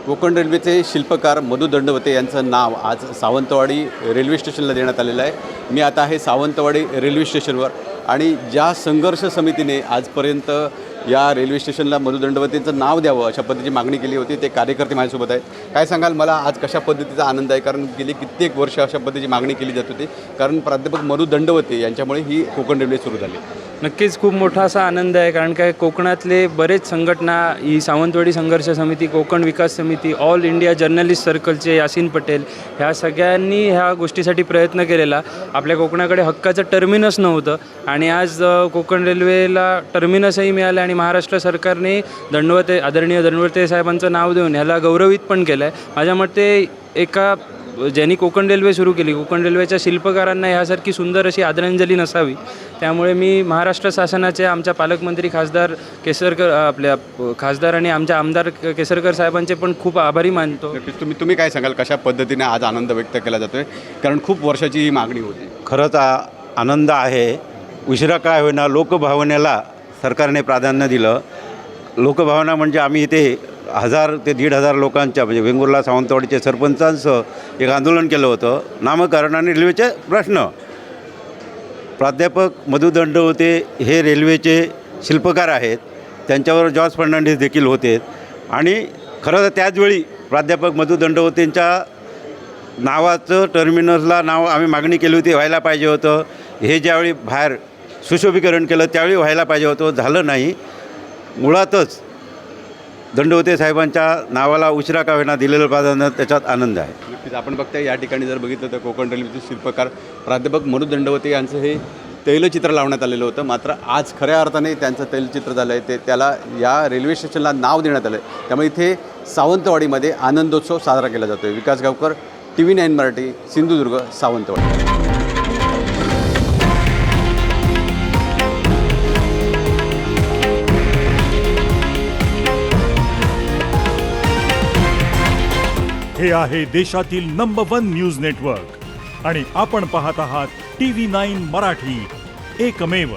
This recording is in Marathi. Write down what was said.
कोकण रेल्वेचे शिल्पकार मधु दंडवते यांचं नाव आज सावंतवाडी रेल्वे स्टेशनला देण्यात आलेलं आहे। मी आता आहे सावंतवाडी रेल्वे स्टेशनवर आणि ज्या संघर्ष समितीने आजपर्यंत या रेल्वे स्टेशनला मधु दंडवतेंचं नाव द्यावं अशा पद्धतीची मागणी केली होती, ते कार्यकर्ते माझ्यासोबत आहेत। काय सांगाल मला आज कशा पद्धतीचा आनंद आहे? कारण गेली कित्येक वर्ष अशा पद्धतीची मागणी केली जात होती, कारण प्राध्यापक मधु दंडवते यांच्यामुळे ही कोकण रेल्वे सुरू झाली। नक्कीच खूप मोठा असा आनंद आहे, कारण काय कोकणातले बरेच संघटना, ही सावंतवाडी संघर्ष समिती, Konkan Vikas Samiti, all India journalist सर्कलचे यासीन पटेल, ह्या सगळ्यांनी ह्या गोष्टीसाठी प्रयत्न केलेला। आपल्या कोकणाकडे हक्काचं टर्मिनस नव्हतं आणि आज कोकण रेल्वेला टर्मिनसही मिळालं आणि महाराष्ट्र सरकारने आदरणीय दंडवते साहेबांचं नाव देऊन ह्याला गौरवित पण केलं आहे। माझ्या मते ज्यांनी कोकण रेल्वे सुरू केली, कोकण रेल्वेच्या शिल्पकारांना ह्यासारखी सुंदर अशी आदरांजली नसावी। त्यामुळे मी महाराष्ट्र शासनाचे, आमच्या पालकमंत्री खासदार खासदार आणि आमच्या आमदार केसरकर साहेबांचे पण खूप आभारी मानतो। तुम्ही काय सांगाल, कशा पद्धतीने आज आनंद व्यक्त केला जातोय? कारण खूप वर्षाची ही मागणी होती। खरंच आनंद आहे। उशिरा काय होईना लोकभावनेला सरकारने प्राधान्य दिलं। लोकभावना म्हणजे आम्ही इथे 1000 ते 1500 लोकांच्या, म्हणजे वेंगुर्ला सावंतवाडीचे सरपंचांसह एक आंदोलन केलं होतं, नामकरण आणि रेल्वेचे प्रश्न। प्राध्यापक मधु दंडवते हे रेल्वेचे शिल्पकार आहेत, त्यांच्यावर जॉर्ज फर्नांडिस देखील होते आणि खरं तर त्याचवेळी प्राध्यापक मधु दंडवतेंच्या नावाचं टर्मिनसला नाव आम्ही मागणी केली होती, व्हायला पाहिजे होतं। हे ज्यावेळी बाहेर सुशोभीकरण केलं त्यावेळी व्हायला पाहिजे होतं, झालं नाही। मुळातच दंडवते साहेबांच्या नावाला उशिरा का होईना दिलेलं प्राधान्य, त्याच्यात आनंद आहे। नक्कीच आपण बघताय या ठिकाणी जर बघितलं तर कोकण रेल्वेचे शिल्पकार प्राध्यापक मधु दंडवते यांचं हे तैलचित्र लावण्यात आलेलं होतं, मात्र आज खऱ्या अर्थाने त्यांचं तैलचित्र झालं आहे, त्याला या रेल्वे स्टेशनला नाव देण्यात आलं आहे। त्यामुळे इथे सावंतवाडीमध्ये आनंदोत्सव साजरा केला जातो आहे। विकास गावकर, TV9 मराठी, सिंधुदुर्ग, सावंतवाडी। हे आहे देशातील नंबर 1 न्यूज नेटवर्क आणि आपण पाहत आहात TV9 मराठी, एकमेव।